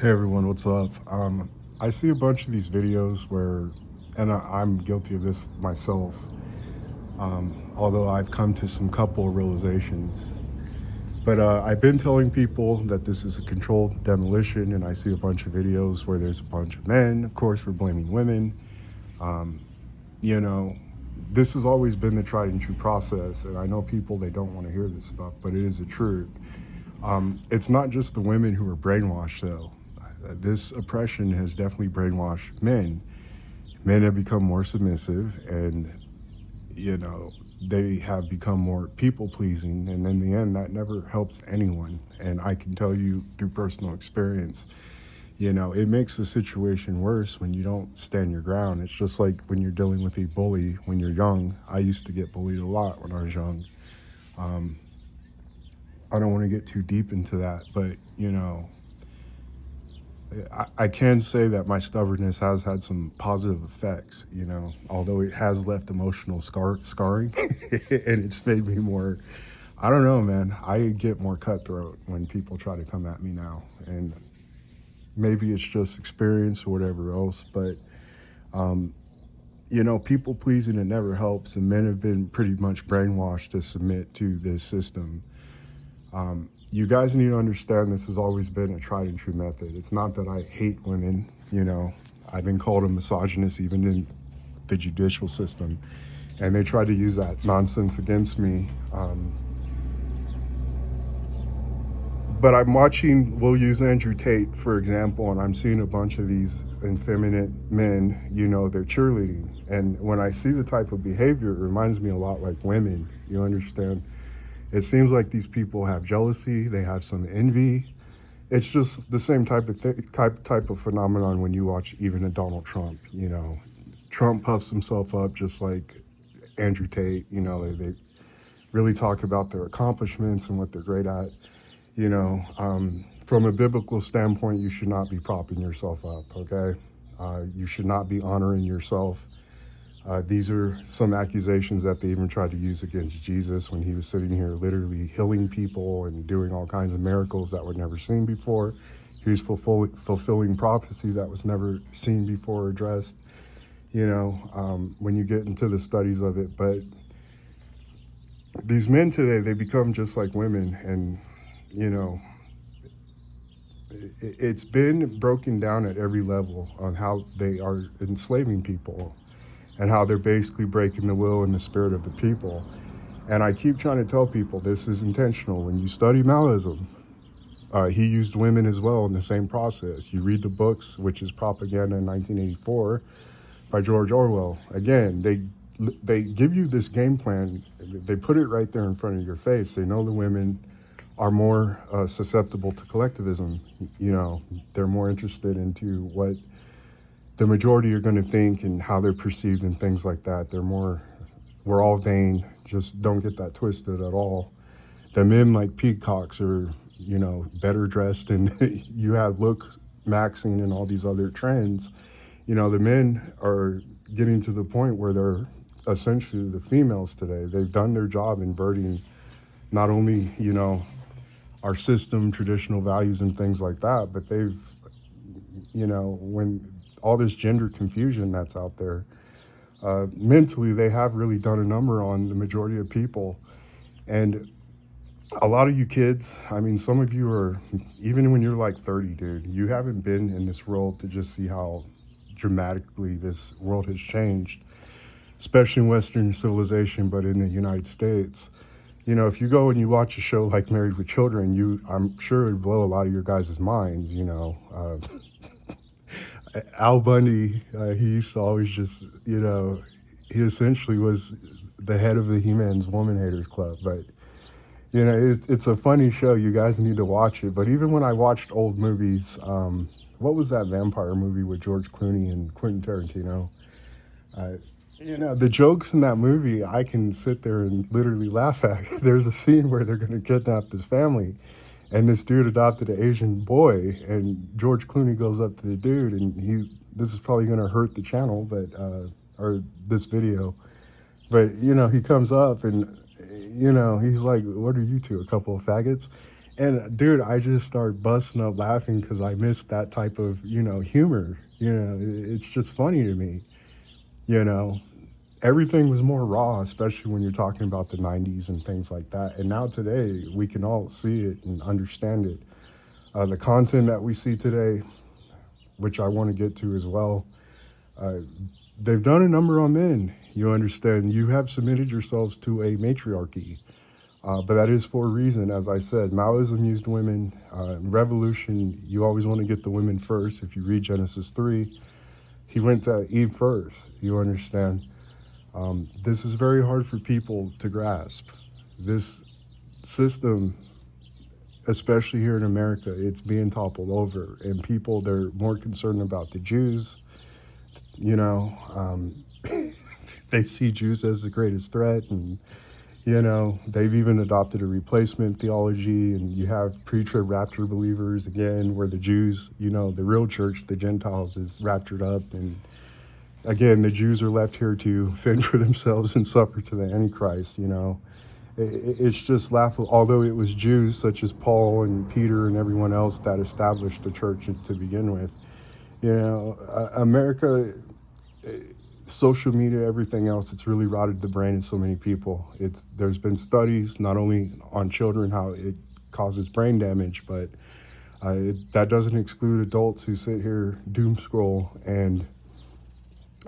Hey everyone, what's up? I see a bunch of these videos where, and I'm guilty of this myself, although I've come to some couple of realizations. But I've been telling people that this is a controlled demolition, and I see a bunch of videos where there's a bunch of men. Of course, we're blaming women. Um, you know, this has always been the tried and true process, and I know people, they don't want to hear this stuff, but it is the truth. It's not just the women who are brainwashed, though. This oppression has definitely brainwashed men. Men have become more submissive, and they have become more people pleasing, and in the end, that never helps anyone. And I can tell you through personal experience, it makes the situation worse when you don't stand your ground. It's just like when you're dealing with a bully when you're young. I used to get bullied a lot when I was young. Um, I don't want to get too deep into that, but I can say that my stubbornness has had some positive effects, although it has left emotional scarring and it's made me more, I don't know, man. I get more cutthroat when people try to come at me now. And maybe it's just experience or whatever else, but, people pleasing, it never helps. And men have been pretty much brainwashed to submit to this system. You guys need to understand this has always been a tried and true method. It's not that I hate women, I've been called a misogynist even in the judicial system, and they try to use that nonsense against me. But I'm watching, we'll use Andrew Tate, for example, and I'm seeing a bunch of these effeminate men, they're cheerleading. And when I see the type of behavior, it reminds me a lot like women, you understand? It seems like these people have jealousy, they have some envy. It's just the same type of phenomenon when you watch even a Donald Trump. Trump puffs himself up just like Andrew Tate. They really talk about their accomplishments and what they're great at. From a biblical standpoint, you should not be propping yourself up, okay? You should not be honoring yourself. These are some accusations that they even tried to use against Jesus when he was sitting here literally healing people and doing all kinds of miracles that were never seen before. He was fulfilling prophecy that was never seen before or addressed, when you get into the studies of it. But these men today, they become just like women. And, it's been broken down at every level on how they are enslaving people and how they're basically breaking the will and the spirit of the people. And I keep trying to tell people this is intentional. When you study Maoism, he used women as well in the same process. You read the books, which is Propaganda in 1984 by George Orwell. Again, they give you this game plan. They put it right there in front of your face. They know the women are more susceptible to collectivism. They're more interested into what the majority are going to think and how they're perceived and things like that. We're all vain. Just don't get that twisted at all. The men like peacocks are, better dressed, and you have look maxing and all these other trends. The men are getting to the point where they're essentially the females today. They've done their job inverting not only, our system, traditional values and things like that, but they've, when all this gender confusion that's out there, mentally, they have really done a number on the majority of people. And a lot of you kids, some of you are, even when you're like 30, dude, you haven't been in this world to just see how dramatically this world has changed, especially in Western civilization, but in the United States. If you go and you watch a show like Married with Children, I'm sure it would blow a lot of your guys' minds, Al Bundy, he used to always just, he essentially was the head of the He-Man's Woman Haters Club. But, it's a funny show. You guys need to watch it. But even when I watched old movies, what was that vampire movie with George Clooney and Quentin Tarantino? The jokes in that movie, I can sit there and literally laugh at. There's a scene where they're going to kidnap this family, and this dude adopted an Asian boy, and George Clooney goes up to the dude, and this is probably going to hurt the channel, but or this video, but he comes up and he's like, "What are you two, a couple of faggots?" And dude, I just start busting up laughing because I miss that type of, humor. It's just funny to me, you know. Everything was more raw, especially when you're talking about the 90s and things like that. And now today, we can all see it and understand it. The content that we see today, which I want to get to as well, uh, they've done a number on men. You understand? You have submitted yourselves to a matriarchy. But that is for a reason. As I said, Maoism used women. Revolution, you always want to get the women first. If you read Genesis 3, he went to Eve first. You understand? This is very hard for people to grasp. This system, especially here in America, it's being toppled over. And people, they're more concerned about the Jews. You know, they see Jews as the greatest threat. And they've even adopted a replacement theology, and you have pre-trib rapture believers again, where the Jews, the real church, the Gentiles, is raptured up, and again, the Jews are left here to fend for themselves and suffer to the Antichrist. It's just laughable. Although it was Jews such as Paul and Peter and everyone else that established the church to begin with. America. Social media, everything else, it's really rotted the brain in so many people. There's been studies not only on children how it causes brain damage, but that doesn't exclude adults who sit here doom scroll and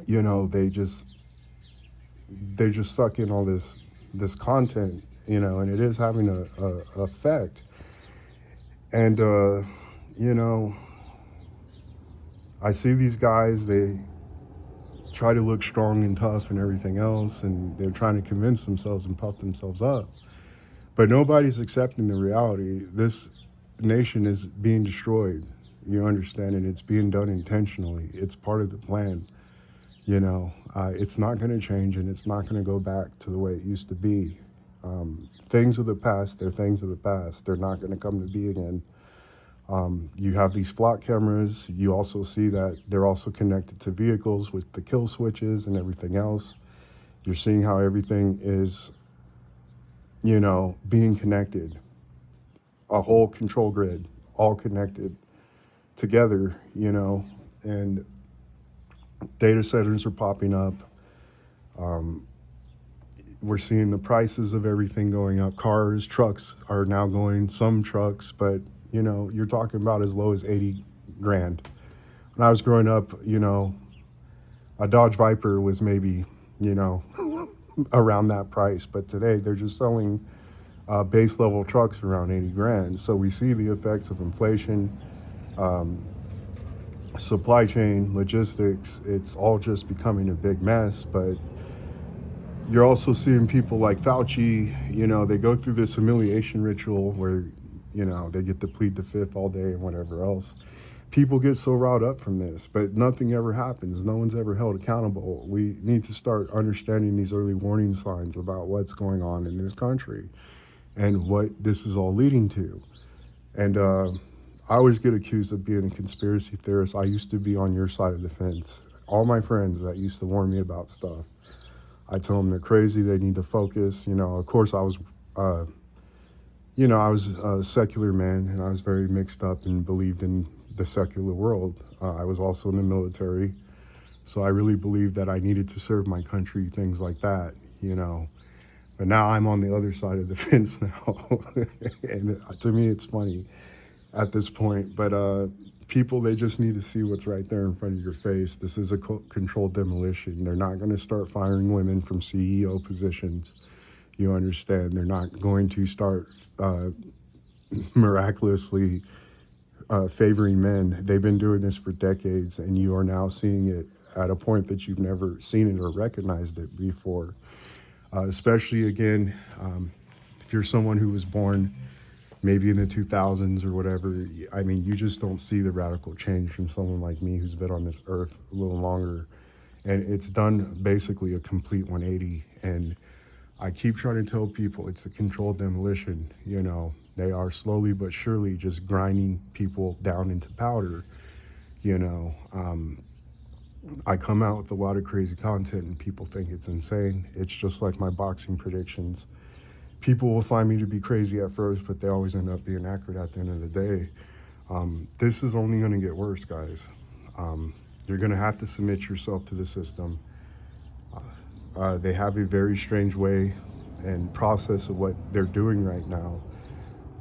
they just suck in all this content, and it is having a effect. And I see these guys, they try to look strong and tough and everything else, and they're trying to convince themselves and puff themselves up. But nobody's accepting the reality. This nation is being destroyed, you understand, and it's being done intentionally. It's part of the plan. It's not going to change, and it's not going to go back to the way it used to be. Things of the past, they're things of the past. They're not going to come to be again. You have these flock cameras. You also see that they're also connected to vehicles with the kill switches and everything else. You're seeing how everything is, being connected. A whole control grid, all connected together, and data centers are popping up. We're seeing the prices of everything going up. Cars, trucks are now going, some trucks, but you're talking about as low as 80 grand. When I was growing up, a Dodge Viper was maybe, around that price. But today they're just selling base level trucks around 80 grand. So we see the effects of inflation, supply chain, logistics. It's all just becoming a big mess. But you're also seeing people like Fauci, they go through this humiliation ritual where they get to plead the fifth all day and whatever else. People get so riled up from this, but nothing ever happens. No one's ever held accountable. We need to start understanding these early warning signs about what's going on in this country and what this is all leading to. And I always get accused of being a conspiracy theorist. I used to be on your side of the fence. All my friends that used to warn me about stuff, I tell them they're crazy. They need to focus. Of course, I was a secular man, and I was very mixed up and believed in the secular world. I was also in the military, so I really believed that I needed to serve my country, things like that, But now I'm on the other side of the fence now, and to me it's funny at this point. But people, they just need to see what's right there in front of your face. This is a controlled demolition. They're not going to start firing women from CEO positions. You understand? They're not going to start miraculously favoring men. They've been doing this for decades, and you are now seeing it at a point that you've never seen it or recognized it before. Especially, again, if you're someone who was born maybe in the 2000s or whatever, I mean, you just don't see the radical change from someone like me who's been on this earth a little longer. And it's done basically a complete 180. And I keep trying to tell people it's a controlled demolition. They are slowly but surely just grinding people down into powder. I come out with a lot of crazy content and people think it's insane. It's just like my boxing predictions. people will find me to be crazy at first, but they always end up being accurate at the end of the day. This is only going to get worse, guys. You're going to have to submit yourself to the system. They have a very strange way and process of what they're doing right now,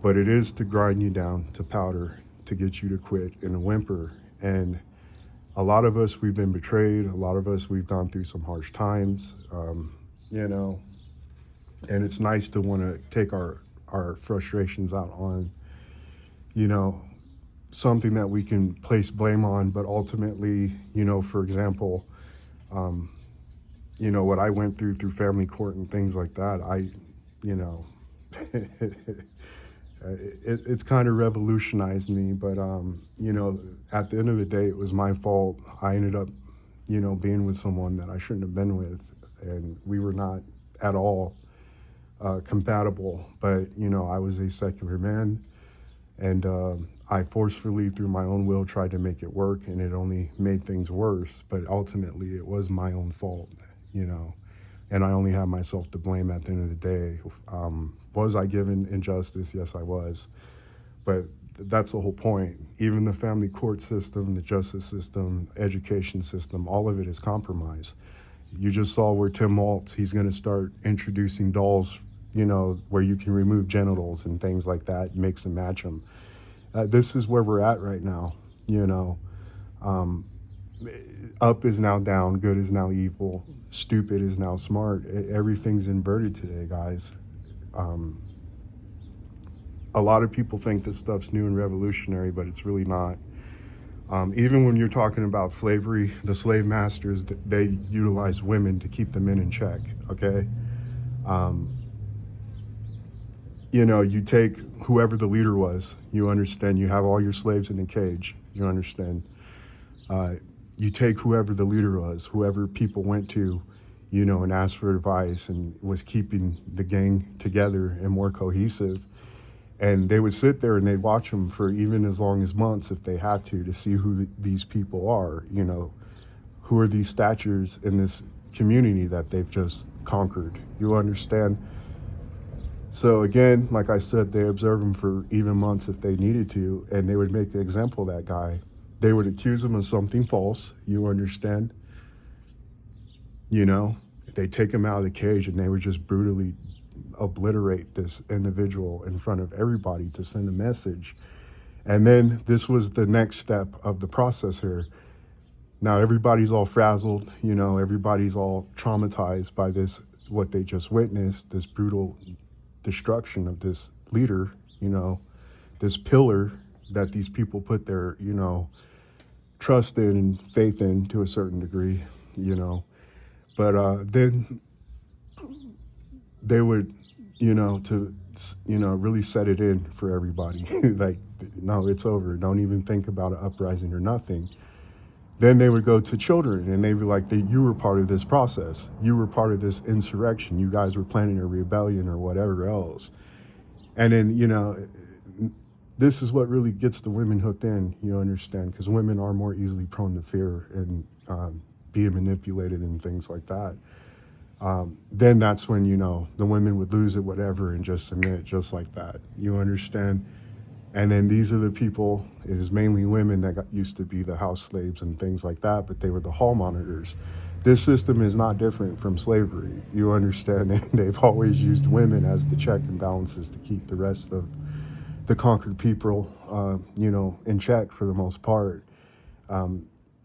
but it is to grind you down to powder, to get you to quit and a whimper. And a lot of us, we've been betrayed. A lot of us, we've gone through some harsh times, you know, and it's nice to want to take our frustrations out on, you know, something that we can place blame on. But ultimately, you know, for example, you know, what I went through family court and things like that, you know, it's kind of revolutionized me. But, you know, at the end of the day, it was my fault. I ended up, you know, being with someone that I shouldn't have been with, and we were not at all compatible. But, you know, I was a secular man, and I forcefully, through my own will, tried to make it work, and it only made things worse. But ultimately, it was my own fault, you know, and I only have myself to blame at the end of the day. Was I given injustice? Yes, I was. But that's the whole point. Even the family court system, the justice system, education system, all of it is compromised. You just saw where Tim Waltz, he's going to start introducing dolls, you know, where you can remove genitals and things like that, mix and match them. This is where we're at right now, you know. Up is now down, good is now evil, stupid is now smart. Everything's inverted today, guys. A lot of people think this stuff's new and revolutionary, but it's really not. Even when you're talking about slavery, the slave masters, they utilize women to keep the men in check, okay? You know, you take whoever the leader was, you understand, you have all your slaves in a cage, you understand. You take whoever the leader was, whoever people went to, you know, and asked for advice and was keeping the gang together and more cohesive. And they would sit there and they'd watch them for even as long as months if they had to see who these people are, you know, who are these statures in this community that they've just conquered. You understand? So again, like I said, they observed him for even months if they needed to, and they would make an example of that guy. They would accuse him of something false, you understand? You know, they take him out of the cage and they would just brutally obliterate this individual in front of everybody to send a message. And then this was the next step of the process here. Now everybody's all frazzled, you know, everybody's all traumatized by this, what they just witnessed, this brutal destruction of this leader, you know, this pillar that these people put their, you know, trust in and faith in to a certain degree, you know. But then they would, you know, to, you know, really set it in for everybody. Like, no, it's over. Don't even think about an uprising or nothing. Then they would go to children and they were like, you were part of this process. You were part of this insurrection. You guys were planning a rebellion or whatever else. And then, you know, this is what really gets the women hooked in, you understand, because women are more easily prone to fear and being manipulated and things like that. Then that's when, you know, the women would lose it, whatever, and just submit just like that. You understand? And then these are the people, it is mainly women that used to be the house slaves and things like that, but they were the hall monitors. This system is not different from slavery. You understand? And they've always used women as the check and balances to keep the rest of the conquered people, you know, in check for the most part.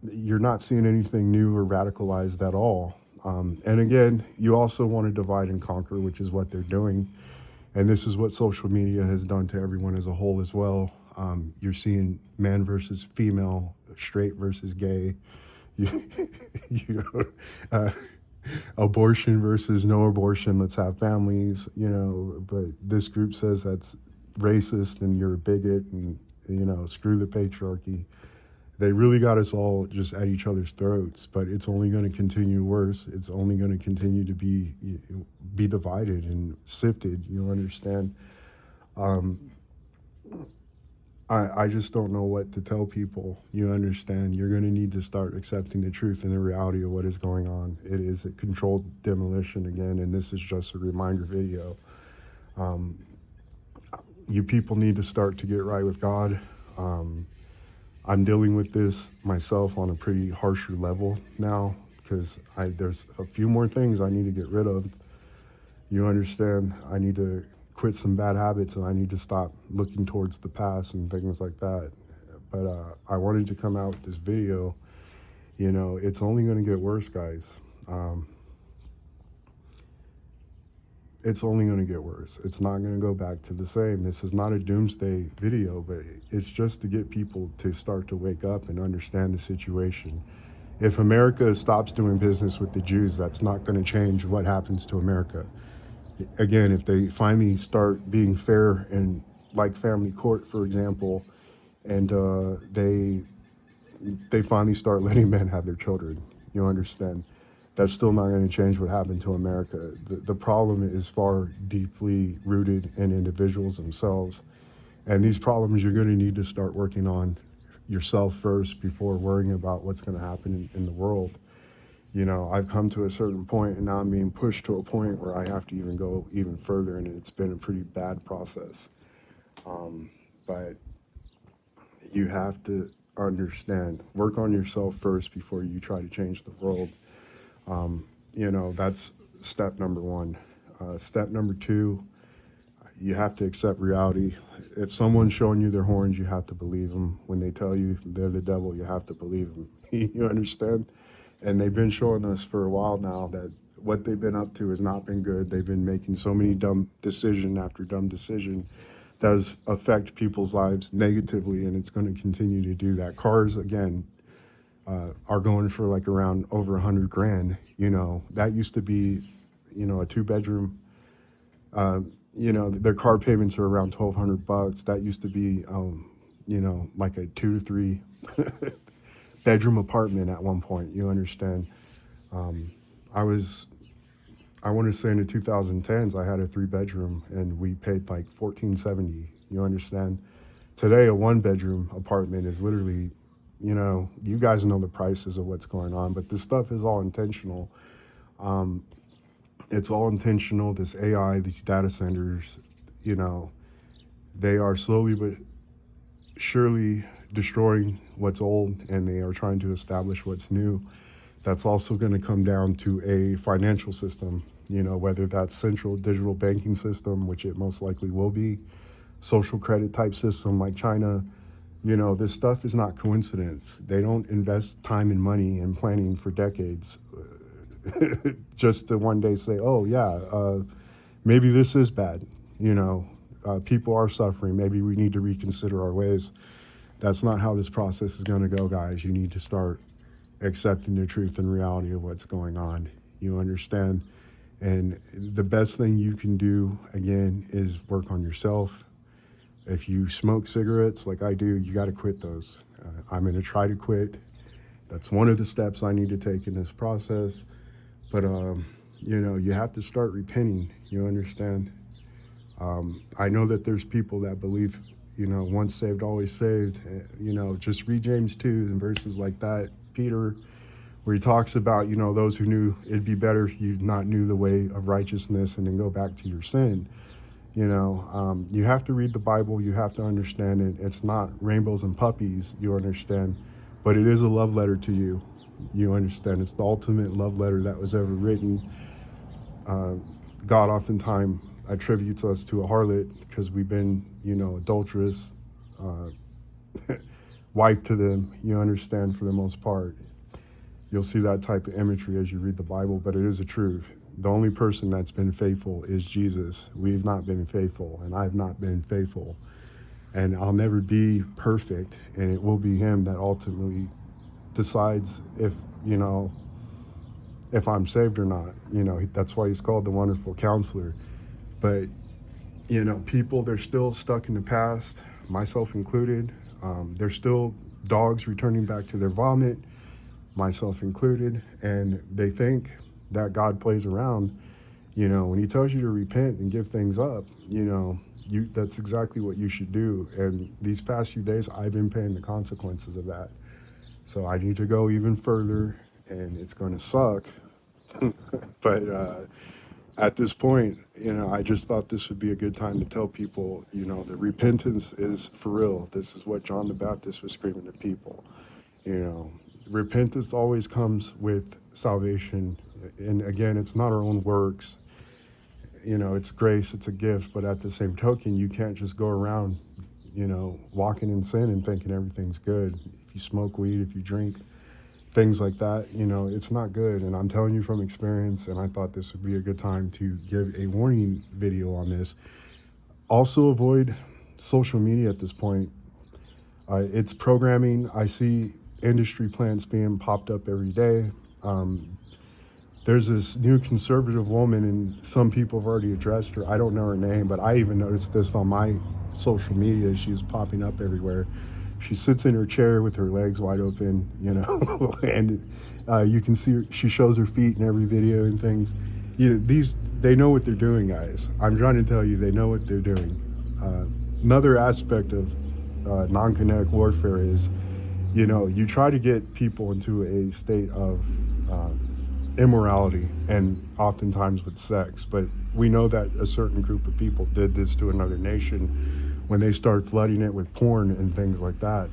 You're not seeing anything new or radicalized at all. And again, you also want to divide and conquer, which is what they're doing. And this is what social media has done to everyone as a whole as well. You're seeing man versus female, straight versus gay, you know, abortion versus no abortion, let's have families, you know, but this group says that's racist and you're a bigot and, you know, screw the patriarchy. They really got us all just at each other's throats, but it's only going to continue worse. It's only going to continue to be divided and sifted, you understand? I just don't know what to tell people, you understand? You're going to need to start accepting the truth and the reality of what is going on. It is a controlled demolition again, and this is just a reminder video. You people need to start to get right with God. I'm dealing with this myself on a pretty harsher level now because there's a few more things I need to get rid of. You understand? I need to quit some bad habits, and I need to stop looking towards the past and things like that. But I wanted to come out with this video. You know, it's only going to get worse, guys. It's only going to get worse. It's not going to go back to the same. This is not a doomsday video, but it's just to get people to start to wake up and understand the situation. If America stops doing business with the Jews, that's not going to change what happens to America. Again, if they finally start being fair and like family court, for example, and they finally start letting men have their children, you understand? That's still not going to change what happened to America. The problem is far deeply rooted in individuals themselves. And these problems you're going to need to start working on yourself first before worrying about what's going to happen in the world. You know, I've come to a certain point, and now I'm being pushed to a point where I have to even go even further, and it's been a pretty bad process. But you have to understand, work on yourself first before you try to change the world. You know, that's step number one. Step number two, you have to accept reality. If someone's showing you their horns, you have to believe them. When they tell you they're the devil, you have to believe them. You understand? And they've been showing us for a while now that what they've been up to has not been good. They've been making so many dumb decision after dumb decision that does affect people's lives negatively, and it's going to continue to do that. Cars, again, are going for like around over 100 grand. You know, that used to be, you know, a 2-bedroom. You know, their car payments are around $1,200. That used to be, you know, like a 2 to 3 bedroom apartment at one point. You understand? I want to say in the 2010s, I had a 3-bedroom and we paid like $1,470. You understand? Today, a 1-bedroom apartment is literally, you know, you guys know the prices of what's going on, but this stuff is all intentional. It's all intentional. This AI, these data centers, you know, they are slowly but surely destroying what's old, and they are trying to establish what's new. That's also going to come down to a financial system, you know, whether that's central digital banking system, which it most likely will be, social credit type system like China. You know, this stuff is not coincidence. They don't invest time and money in planning for decades just to one day say, oh, yeah, maybe this is bad. You know, people are suffering. Maybe we need to reconsider our ways. That's not how this process is going to go, guys. You need to start accepting the truth and reality of what's going on. You understand? And the best thing you can do, again, is work on yourself. If you smoke cigarettes like I do, you got to quit those. I'm going to try to quit. That's one of the steps I need to take in this process. But, you know, you have to start repenting. You understand? I know that there's people that believe, you know, once saved, always saved. You know, just read James 2 and verses like that. Peter, where he talks about, you know, those who knew it'd be better if you not knew the way of righteousness and then go back to your sin. You know, you have to read the Bible. You have to understand it. It's not rainbows and puppies, you understand, but it is a love letter to you. You understand? It's the ultimate love letter that was ever written. God oftentimes attributes us to a harlot because we've been, you know, adulterous, wife to them, you understand, for the most part. You'll see that type of imagery as you read the Bible, but it is the truth. The only person that's been faithful is Jesus. We've not been faithful, and I've not been faithful. And I'll never be perfect, and it will be him that ultimately decides if, you know, if I'm saved or not. You know, that's why he's called the Wonderful Counselor. But, you know, people, they're still stuck in the past, myself included. They're still dogs returning back to their vomit, myself included, and they think that God plays around. You know, when he tells you to repent and give things up, you know, that's exactly what you should do. And these past few days, I've been paying the consequences of that. So I need to go even further, and it's going to suck. But at this point, I just thought this would be a good time to tell people, that repentance is for real. This is what John the Baptist was screaming to people. You know, repentance always comes with salvation. And again, it's not our own works. It's grace, it's a gift. But at the same token, you can't just go around, walking in sin and thinking everything's good. If you smoke weed, if you drink, things like that, it's not good. And I'm telling you from experience, and I thought this would be a good time to give a warning video on this. Also avoid social media at this point. It's programming. I see industry plants being popped up every day. There's this new conservative woman, and some people have already addressed her. I don't know her name, but I even noticed this on my social media. She was popping up everywhere. She sits in her chair with her legs wide open, and you can see she shows her feet in every video and things. They know what they're doing, guys. I'm trying to tell you, they know what they're doing. Another aspect of non-kinetic warfare is, you try to get people into a state of immorality, and oftentimes with sex. But we know that a certain group of people did this to another nation when they start flooding it with porn and things like that.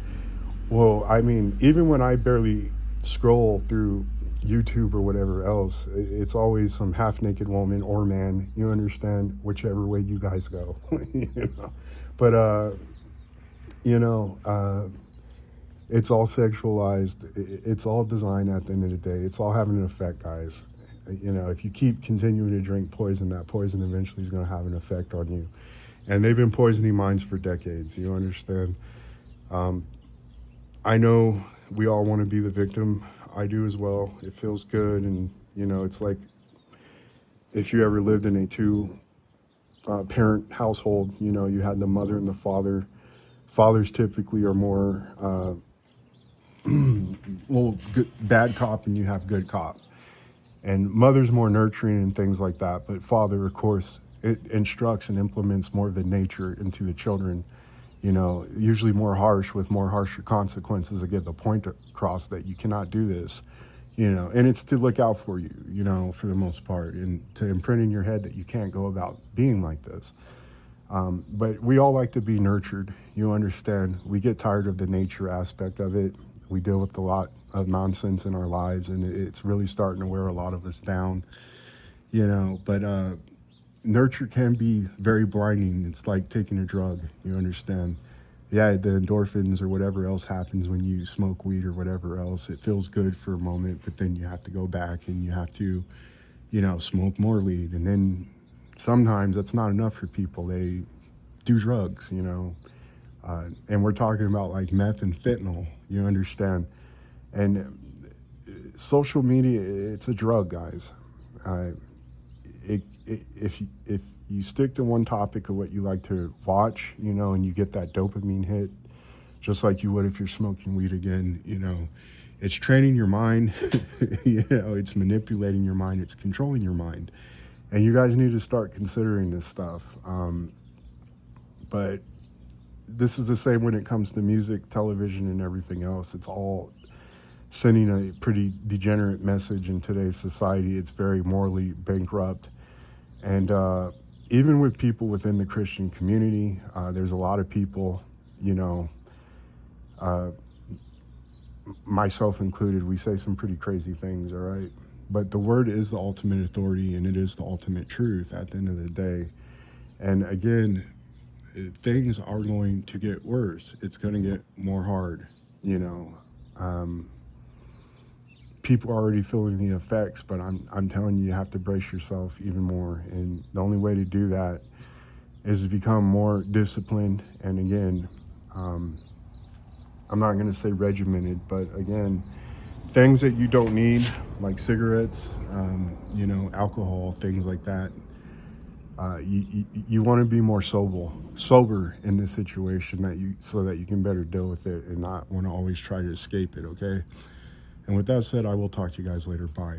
Well, I mean, even when I barely scroll through YouTube or whatever else, it's always some half-naked woman or man, you understand, whichever way you guys go. But it's all sexualized. It's all designed at the end of the day. It's all having an effect, guys. If you keep continuing to drink poison, that poison eventually is going to have an effect on you. And they've been poisoning minds for decades, you understand? I know we all want to be the victim. I do as well. It feels good. And, it's like if you ever lived in a two-parent household, you had the mother and the father. Fathers typically are more, bad cop, and you have good cop. And mother's more nurturing and things like that. But father, of course, it instructs and implements more of the nature into the children, usually more harsh, with more harsher consequences to get the point across that you cannot do this, and it's to look out for you, for the most part, and to imprint in your head that you can't go about being like this. But we all like to be nurtured, you understand. We get tired of the nature aspect of it. We deal with a lot of nonsense in our lives, and it's really starting to wear a lot of us down, but nurture can be very blinding. It's like taking a drug, you understand. Yeah, the endorphins or whatever else happens when you smoke weed or whatever else, it feels good for a moment, but then you have to go back and you have to, smoke more weed. And then sometimes that's not enough for people. They do drugs, and we're talking about like meth and fentanyl, you understand. And social media, it's a drug, guys. If you stick to one topic of what you like to watch, and you get that dopamine hit, just like you would if you're smoking weed again, it's training your mind, it's manipulating your mind, it's controlling your mind. And you guys need to start considering this stuff. But this is the same when it comes to music, television, and everything else. It's all sending a pretty degenerate message in today's society. It's very morally bankrupt. And even with people within the Christian community, there's a lot of people, myself included, we say some pretty crazy things, all right? But the word is the ultimate authority, and it is the ultimate truth at the end of the day. And again, things are going to get worse. It's going to get more hard, people are already feeling the effects, but I'm telling you, you have to brace yourself even more. And the only way to do that is to become more disciplined. And again, I'm not going to say regimented, but again, things that you don't need, like cigarettes, alcohol, things like that. You want to be more sober in this situation, so that you can better deal with it and not want to always try to escape it. Okay. And with that said, I will talk to you guys later. Bye.